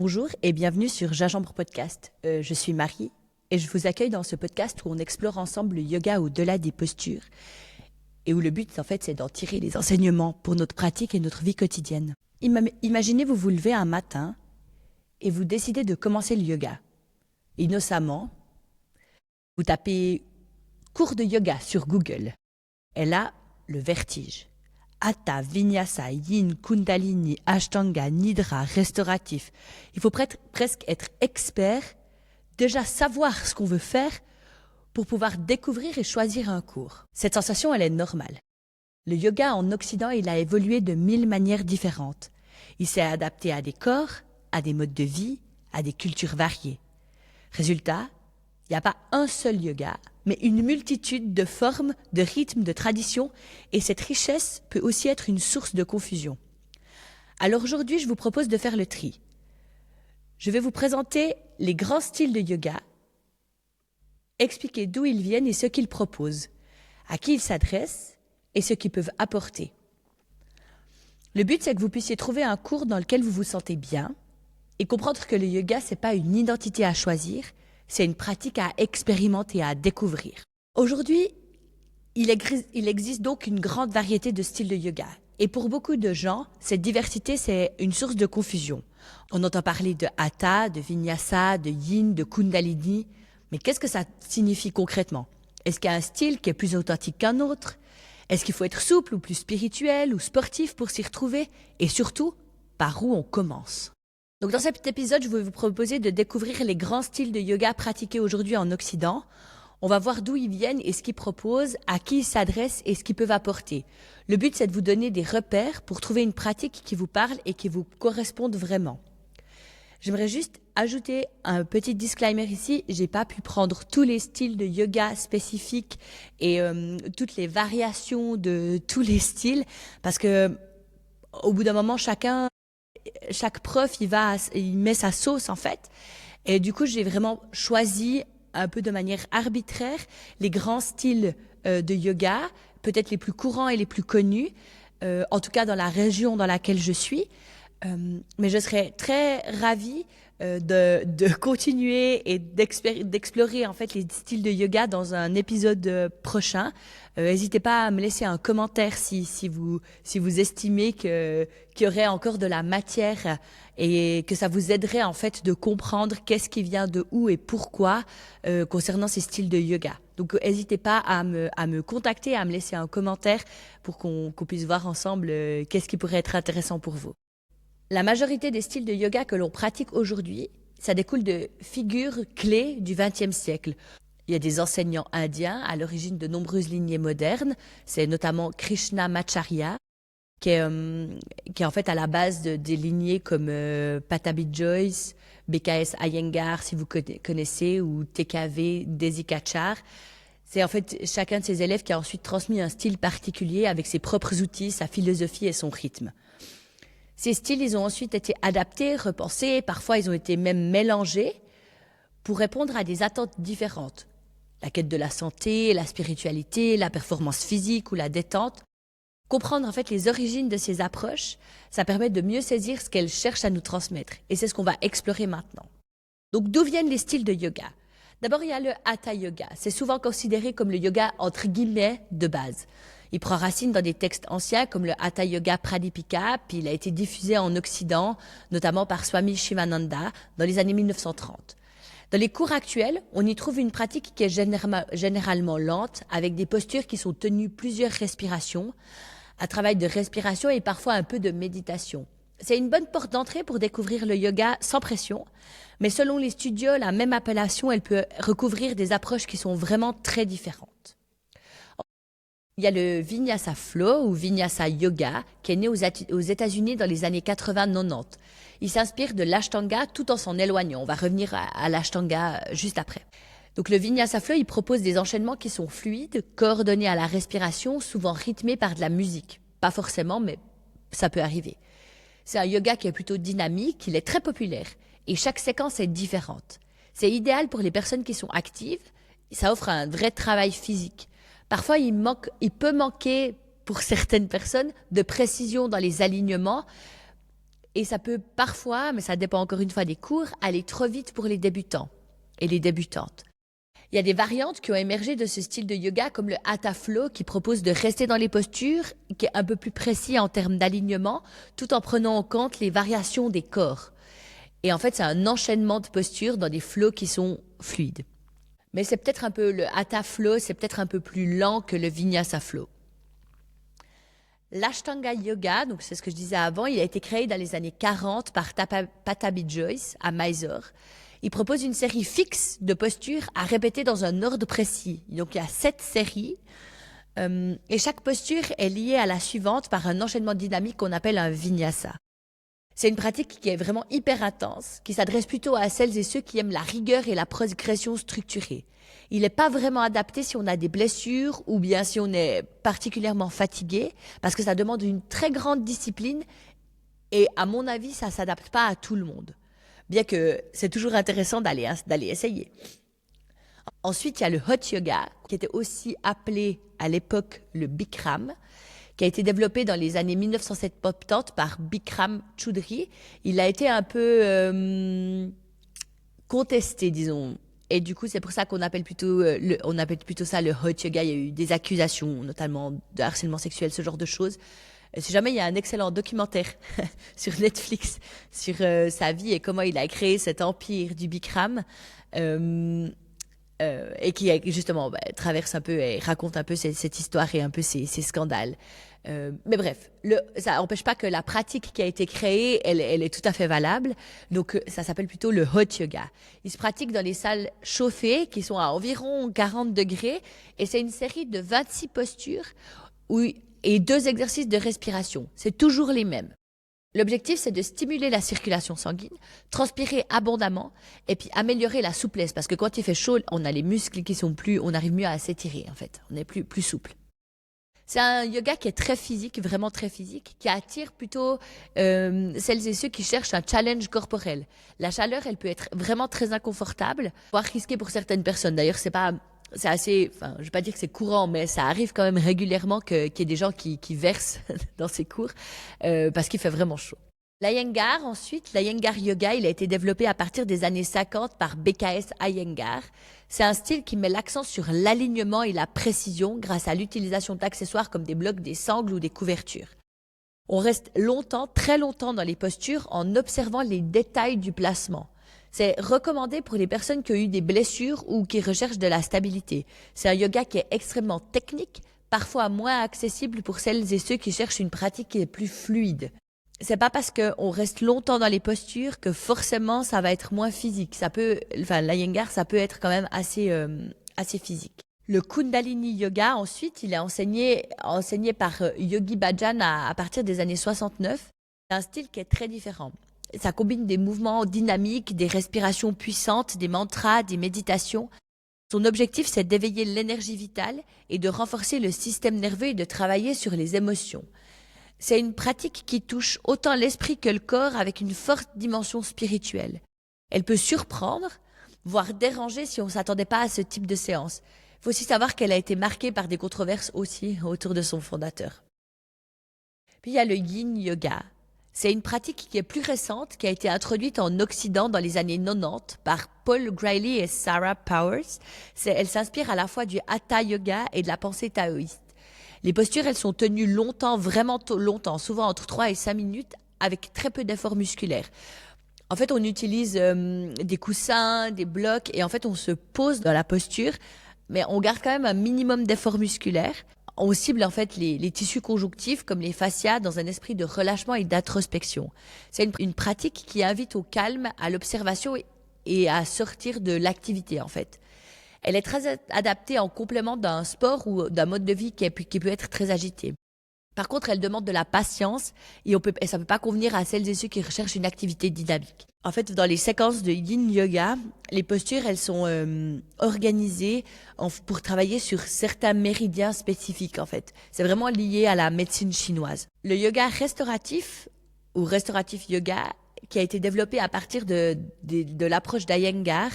Bonjour et bienvenue sur Gingembre Podcast. Je suis Marie et je vous accueille dans ce podcast où on explore ensemble le yoga au-delà des postures et où le but en fait c'est d'en tirer les enseignements pour notre pratique et notre vie quotidienne. Imaginez vous levez un matin et vous décidez de commencer le yoga. Innocemment, vous tapez cours de yoga sur Google et là, le vertige. Hatha, Vinyasa, Yin, Kundalini, Ashtanga, Nidra, restauratif. Il faut presque être expert, déjà savoir ce qu'on veut faire pour pouvoir découvrir et choisir un cours. Cette sensation, elle est normale. Le yoga en Occident, il a évolué de 1000 manières différentes. Il s'est adapté à des corps, à des modes de vie, à des cultures variées. Résultat, il n'y a pas un seul yoga, mais une multitude de formes, de rythmes, de traditions, et cette richesse peut aussi être une source de confusion. Alors aujourd'hui, je vous propose de faire le tri. Je vais vous présenter les grands styles de yoga, expliquer d'où ils viennent et ce qu'ils proposent, à qui ils s'adressent et ce qu'ils peuvent apporter. Le but, c'est que vous puissiez trouver un cours dans lequel vous vous sentez bien et comprendre que le yoga, ce n'est pas une identité à choisir, c'est une pratique à expérimenter, à découvrir. Aujourd'hui, il existe donc une grande variété de styles de yoga. Et pour beaucoup de gens, cette diversité, c'est une source de confusion. On entend parler de Hatha, de Vinyasa, de Yin, de Kundalini. Mais qu'est-ce que ça signifie concrètement? Est-ce qu'il y a un style qui est plus authentique qu'un autre? Est-ce qu'il faut être souple ou plus spirituel ou sportif pour s'y retrouver? Et surtout, par où on commence? Donc dans cet épisode, je vais vous proposer de découvrir les grands styles de yoga pratiqués aujourd'hui en Occident. On va voir d'où ils viennent et ce qu'ils proposent, à qui ils s'adressent et ce qu'ils peuvent apporter. Le but, c'est de vous donner des repères pour trouver une pratique qui vous parle et qui vous corresponde vraiment. J'aimerais juste ajouter un petit disclaimer ici. J'ai pas pu prendre tous les styles de yoga spécifiques et toutes les variations de tous les styles parce que au bout d'un moment, chaque prof, il met sa sauce en fait. Et du coup, j'ai vraiment choisi un peu de manière arbitraire les grands styles de yoga, peut-être les plus courants et les plus connus, en tout cas dans la région dans laquelle je suis. Mais je serais très ravie de continuer et d'explorer en fait les styles de yoga dans un épisode prochain. N'hésitez pas à me laisser un commentaire si vous estimez qu'il y aurait encore de la matière et que ça vous aiderait en fait de comprendre qu'est-ce qui vient de où et pourquoi concernant ces styles de yoga. Donc n'hésitez pas à me contacter, à me laisser un commentaire pour qu'on puisse voir ensemble qu'est-ce qui pourrait être intéressant pour vous. La majorité des styles de yoga que l'on pratique aujourd'hui, ça découle de figures clés du XXe siècle. Il y a des enseignants indiens à l'origine de nombreuses lignées modernes. C'est notamment Krishnamacharya, qui est en fait à la base des lignées comme Pattabhi Jois, BKS Iyengar, si vous connaissez, ou TKV Desikachar. C'est en fait chacun de ces élèves qui a ensuite transmis un style particulier avec ses propres outils, sa philosophie et son rythme. Ces styles, ils ont ensuite été adaptés, repensés, parfois ils ont été même mélangés pour répondre à des attentes différentes. La quête de la santé, la spiritualité, la performance physique ou la détente. Comprendre en fait les origines de ces approches, ça permet de mieux saisir ce qu'elles cherchent à nous transmettre. Et c'est ce qu'on va explorer maintenant. Donc d'où viennent les styles de yoga? D'abord, il y a le Hatha Yoga. C'est souvent considéré comme le yoga entre guillemets de base. Il prend racine dans des textes anciens comme le Hatha Yoga Pradipika, puis il a été diffusé en Occident, notamment par Swami Shivananda dans les années 1930. Dans les cours actuels, on y trouve une pratique qui est généralement lente, avec des postures qui sont tenues plusieurs respirations, un travail de respiration et parfois un peu de méditation. C'est une bonne porte d'entrée pour découvrir le yoga sans pression, mais selon les studios, la même appellation, elle peut recouvrir des approches qui sont vraiment très différentes. Il y a le Vinyasa Flow ou Vinyasa Yoga qui est né aux États-Unis dans les années 80-90. Il s'inspire de l'Ashtanga tout en s'en éloignant. On va revenir à l'Ashtanga juste après. Donc le Vinyasa Flow, il propose des enchaînements qui sont fluides, coordonnés à la respiration, souvent rythmés par de la musique. Pas forcément, mais ça peut arriver. C'est un yoga qui est plutôt dynamique, il est très populaire et chaque séquence est différente. C'est idéal pour les personnes qui sont actives, ça offre un vrai travail physique. Parfois, il peut manquer, pour certaines personnes, de précision dans les alignements, Et ça peut parfois, mais ça dépend encore une fois des cours, aller trop vite pour les débutants et les débutantes. Il y a des variantes qui ont émergé de ce style de yoga comme le Hatha Flow qui propose de rester dans les postures, qui est un peu plus précis en termes d'alignement, tout en prenant en compte les variations des corps. Et en fait, c'est un enchaînement de postures dans des flows qui sont fluides. Mais c'est peut-être un peu le Hatha Flow, c'est peut-être un peu plus lent que le Vinyasa Flow. L'Ashtanga Yoga, donc c'est ce que je disais avant, il a été créé dans les années 40 par Patabi Joyce à Mysore. Il propose une série fixe de postures à répéter dans un ordre précis. Donc il y a 7 séries et chaque posture est liée à la suivante par un enchaînement dynamique qu'on appelle un vinyasa. C'est une pratique qui est vraiment hyper intense, qui s'adresse plutôt à celles et ceux qui aiment la rigueur et la progression structurée. Il n'est pas vraiment adapté si on a des blessures ou bien si on est particulièrement fatigué, parce que ça demande une très grande discipline et à mon avis, ça ne s'adapte pas à tout le monde. Bien que c'est toujours intéressant d'aller essayer. Ensuite, il y a le Hot Yoga, qui était aussi appelé à l'époque le Bikram, qui a été développé dans les années 1970 par Bikram Choudhury. Il a été un peu contesté, disons. Et du coup, c'est pour ça qu'on appelle plutôt, on appelle plutôt ça le Hot Yoga. Il y a eu des accusations, notamment de harcèlement sexuel, ce genre de choses. Si jamais il y a un excellent documentaire sur Netflix sur sa vie et comment il a créé cet empire du Bikram et qui justement traverse un peu et raconte un peu cette histoire et un peu ces scandales. Mais bref, ça n'empêche pas que la pratique qui a été créée, elle est tout à fait valable. Donc ça s'appelle plutôt le Hot Yoga. Il se pratique dans les salles chauffées qui sont à environ 40 degrés et c'est une série de 26 postures et 2 exercices de respiration. C'est toujours les mêmes. L'objectif, c'est de stimuler la circulation sanguine, transpirer abondamment et puis améliorer la souplesse. Parce que quand il fait chaud, on a les muscles qui sont on arrive mieux à s'étirer en fait. On est plus souple. C'est un yoga qui est très physique, vraiment très physique, qui attire plutôt celles et ceux qui cherchent un challenge corporel. La chaleur, elle peut être vraiment très inconfortable, voire risquée pour certaines personnes. D'ailleurs, c'est assez, enfin, je vais pas dire que c'est courant, mais ça arrive quand même régulièrement qu'il y ait des gens qui versent dans ces cours parce qu'il fait vraiment chaud. L'Iyengar, ensuite, l'Iyengar Yoga, il a été développé à partir des années 50 par BKS Iyengar. C'est un style qui met l'accent sur l'alignement et la précision grâce à l'utilisation d'accessoires comme des blocs, des sangles ou des couvertures. On reste longtemps, très longtemps dans les postures en observant les détails du placement. C'est recommandé pour les personnes qui ont eu des blessures ou qui recherchent de la stabilité. C'est un yoga qui est extrêmement technique, parfois moins accessible pour celles et ceux qui cherchent une pratique qui est plus fluide. C'est pas parce qu'on reste longtemps dans les postures que forcément ça va être moins physique. L'Iyengar, ça peut être quand même assez physique. Le Kundalini Yoga, ensuite, il est enseigné par Yogi Bhajan à partir des années 69. C'est un style qui est très différent. Ça combine des mouvements dynamiques, des respirations puissantes, des mantras, des méditations. Son objectif, c'est d'éveiller l'énergie vitale et de renforcer le système nerveux et de travailler sur les émotions. C'est une pratique qui touche autant l'esprit que le corps avec une forte dimension spirituelle. Elle peut surprendre, voire déranger si on ne s'attendait pas à ce type de séance. Il faut aussi savoir qu'elle a été marquée par des controverses aussi autour de son fondateur. Puis il y a le Yin Yoga. C'est une pratique qui est plus récente, qui a été introduite en Occident dans les années 90 par Paul Griley et Sarah Powers. Elle s'inspire à la fois du Hatha Yoga et de la pensée taoïste. Les postures, elles sont tenues longtemps, vraiment longtemps, souvent entre 3 et 5 minutes, avec très peu d'efforts musculaires. En fait, on utilise des coussins, des blocs, et en fait, on se pose dans la posture, mais on garde quand même un minimum d'efforts musculaires. On cible en fait les tissus conjonctifs comme les fascias dans un esprit de relâchement et d'introspection. C'est une pratique qui invite au calme, à l'observation et à sortir de l'activité en fait. Elle est très adaptée en complément d'un sport ou d'un mode de vie qui peut être très agité. Par contre, elle demande de la patience et ça ne peut pas convenir à celles et ceux qui recherchent une activité dynamique. En fait, dans les séquences de Yin Yoga, les postures, elles sont organisées pour travailler sur certains méridiens spécifiques, en fait. C'est vraiment lié à la médecine chinoise. Le yoga restauratif ou restauratif yoga, qui a été développé à partir de l'approche d'Iyengar,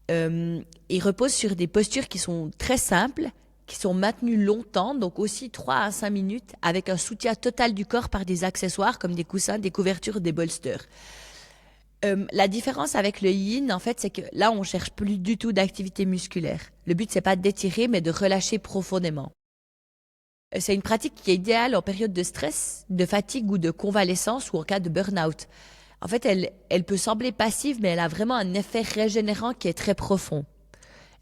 il repose sur des postures qui sont très simples qui sont maintenus longtemps, donc aussi 3 à 5 minutes, avec un soutien total du corps par des accessoires comme des coussins, des couvertures, des bolsters. La différence avec le yin, en fait, c'est que là, on cherche plus du tout d'activité musculaire. Le but, c'est pas d'étirer, mais de relâcher profondément. C'est une pratique qui est idéale en période de stress, de fatigue ou de convalescence ou en cas de burn-out. En fait, elle peut sembler passive, mais elle a vraiment un effet régénérant qui est très profond.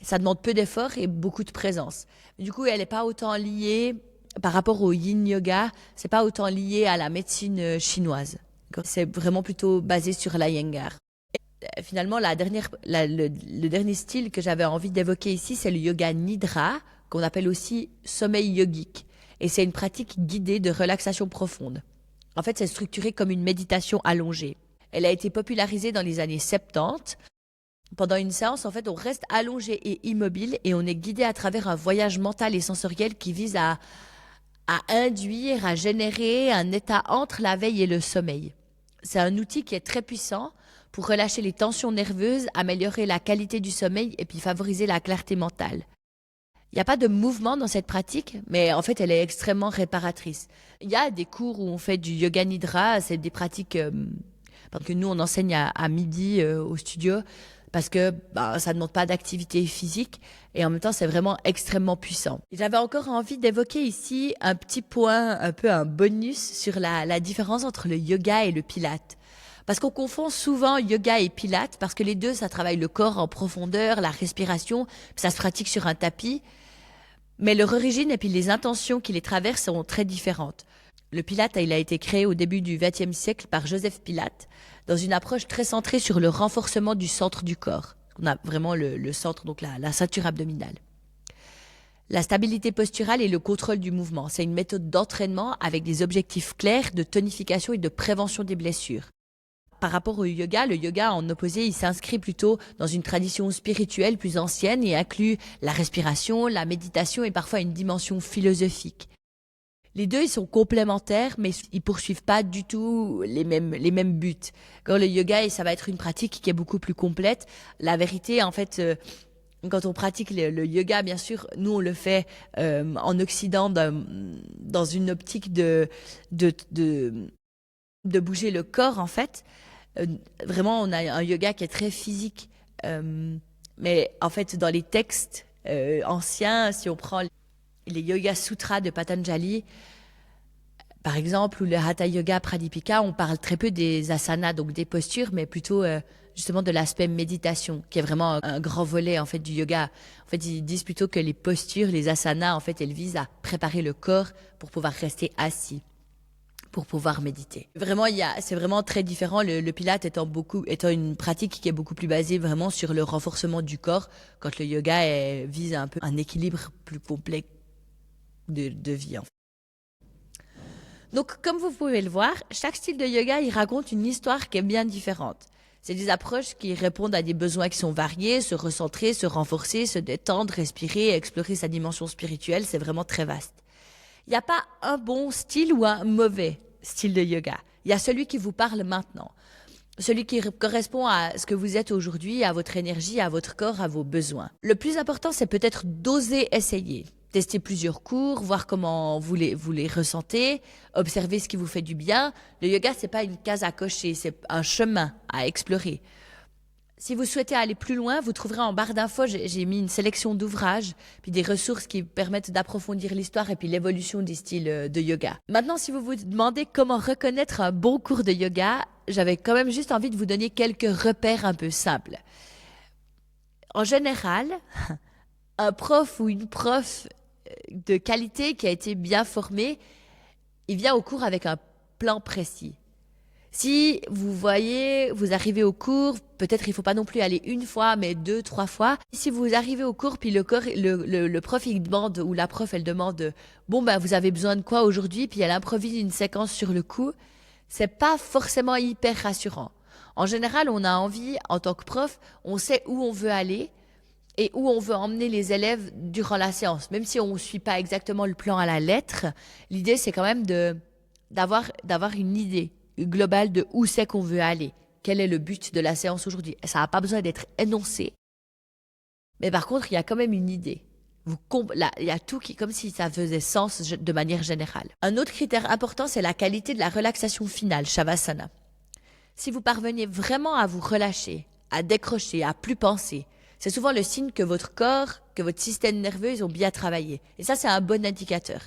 Ça demande peu d'efforts et beaucoup de présence. Du coup, elle n'est pas autant liée, par rapport au yin yoga, c'est pas autant lié à la médecine chinoise. C'est vraiment plutôt basé sur l'iyengar. Finalement, le dernier style que j'avais envie d'évoquer ici, c'est le yoga nidra, qu'on appelle aussi sommeil yogique. Et c'est une pratique guidée de relaxation profonde. En fait, c'est structuré comme une méditation allongée. Elle a été popularisée dans les années 70. Pendant une séance, en fait, on reste allongé et immobile et on est guidé à travers un voyage mental et sensoriel qui vise à induire, à générer un état entre la veille et le sommeil. C'est un outil qui est très puissant pour relâcher les tensions nerveuses, améliorer la qualité du sommeil et puis favoriser la clarté mentale. Il n'y a pas de mouvement dans cette pratique, mais en fait, elle est extrêmement réparatrice. Il y a des cours où on fait du yoga nidra, c'est des pratiques que nous, on enseigne à midi au studio, parce que ça ne demande pas d'activité physique, et en même temps, c'est vraiment extrêmement puissant. J'avais encore envie d'évoquer ici un petit point, un peu un bonus sur la différence entre le yoga et le pilate. Parce qu'on confond souvent yoga et pilates, parce que les deux, ça travaille le corps en profondeur, la respiration, ça se pratique sur un tapis. Mais leur origine et puis les intentions qui les traversent sont très différentes. Le pilate, il a été créé au début du XXe siècle par Joseph Pilate, dans une approche très centrée sur le renforcement du centre du corps. On a vraiment le centre, donc la ceinture abdominale. La stabilité posturale et le contrôle du mouvement, c'est une méthode d'entraînement avec des objectifs clairs de tonification et de prévention des blessures. Par rapport au yoga, le yoga en opposé, il s'inscrit plutôt dans une tradition spirituelle plus ancienne et inclut la respiration, la méditation et parfois une dimension philosophique. Les deux, ils sont complémentaires, mais ils poursuivent pas du tout les mêmes buts. Quand le yoga, ça va être une pratique qui est beaucoup plus complète. La vérité, en fait, quand on pratique le yoga, bien sûr, nous, on le fait en Occident dans une optique de bouger le corps, en fait. Vraiment, on a un yoga qui est très physique. Mais en fait, dans les textes anciens, si on prend les Yoga Sutras de Patanjali, par exemple, ou le Hatha Yoga Pradipika, on parle très peu des asanas, donc des postures, mais plutôt justement de l'aspect méditation, qui est vraiment un grand volet en fait du yoga. En fait, ils disent plutôt que les postures, les asanas, en fait, elles visent à préparer le corps pour pouvoir rester assis, pour pouvoir méditer. Vraiment, c'est vraiment très différent. Le pilate étant une pratique qui est beaucoup plus basée vraiment sur le renforcement du corps, quand le yoga vise un peu un équilibre plus complet de vie. En fait. Donc, comme vous pouvez le voir, chaque style de yoga, il raconte une histoire qui est bien différente. C'est des approches qui répondent à des besoins qui sont variés, se recentrer, se renforcer, se détendre, respirer, explorer sa dimension spirituelle. C'est vraiment très vaste. Il n'y a pas un bon style ou un mauvais style de yoga. Il y a celui qui vous parle maintenant. Celui qui correspond à ce que vous êtes aujourd'hui, à votre énergie, à votre corps, à vos besoins. Le plus important, c'est peut-être d'oser essayer. Tester plusieurs cours, voir comment vous les ressentez, observer ce qui vous fait du bien. Le yoga, c'est pas une case à cocher, c'est un chemin à explorer. Si vous souhaitez aller plus loin, vous trouverez en barre d'infos, j'ai mis une sélection d'ouvrages, puis des ressources qui permettent d'approfondir l'histoire et puis l'évolution des styles de yoga. Maintenant, si vous vous demandez comment reconnaître un bon cours de yoga, j'avais quand même juste envie de vous donner quelques repères un peu simples. En général, un prof ou une prof de qualité qui a été bien formé, il vient au cours avec un plan précis. Si vous arrivez au cours, peut-être il faut pas non plus aller une fois, mais 2, 3 fois. Si vous arrivez au cours, puis le prof il demande, ou la prof elle demande, vous avez besoin de quoi aujourd'hui, puis elle improvise une séquence sur le coup, c'est pas forcément hyper rassurant. En général, on a envie, en tant que prof, on sait où on veut aller, et où on veut emmener les élèves durant la séance. Même si on ne suit pas exactement le plan à la lettre, l'idée, c'est quand même d'avoir une idée globale de où c'est qu'on veut aller. Quel est le but de la séance aujourd'hui? Ça n'a pas besoin d'être énoncé. Mais par contre, il y a quand même une idée. Il y a tout qui, comme si ça faisait sens de manière générale. Un autre critère important, c'est la qualité de la relaxation finale, Shavasana. Si vous parvenez vraiment à vous relâcher, à décrocher, à plus penser, c'est souvent le signe que votre corps, que votre système nerveux, ils ont bien travaillé. Et ça, c'est un bon indicateur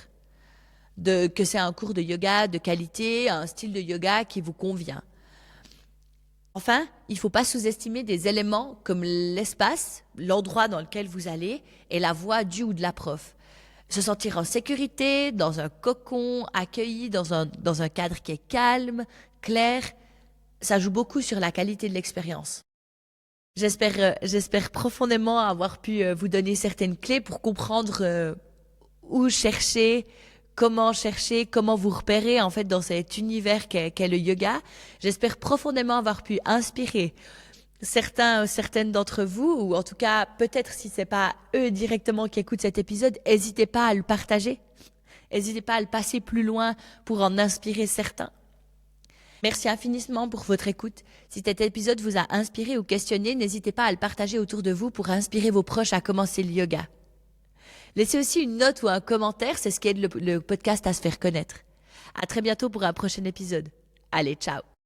que c'est un cours de yoga de qualité, un style de yoga qui vous convient. Enfin, il ne faut pas sous-estimer des éléments comme l'espace, l'endroit dans lequel vous allez et la voix du ou de la prof. Se sentir en sécurité, dans un cocon, accueilli dans un cadre qui est calme, clair, ça joue beaucoup sur la qualité de l'expérience. J'espère profondément avoir pu vous donner certaines clés pour comprendre où chercher, comment vous repérer en fait dans cet univers qu'est le yoga. J'espère profondément avoir pu inspirer certaines d'entre vous, ou en tout cas peut-être si c'est pas eux directement qui écoutent cet épisode, n'hésitez pas à le partager, n'hésitez pas à le passer plus loin pour en inspirer certains. Merci infiniment pour votre écoute. Si cet épisode vous a inspiré ou questionné, n'hésitez pas à le partager autour de vous pour inspirer vos proches à commencer le yoga. Laissez aussi une note ou un commentaire, c'est ce qui aide le podcast à se faire connaître. À très bientôt pour un prochain épisode. Allez, ciao!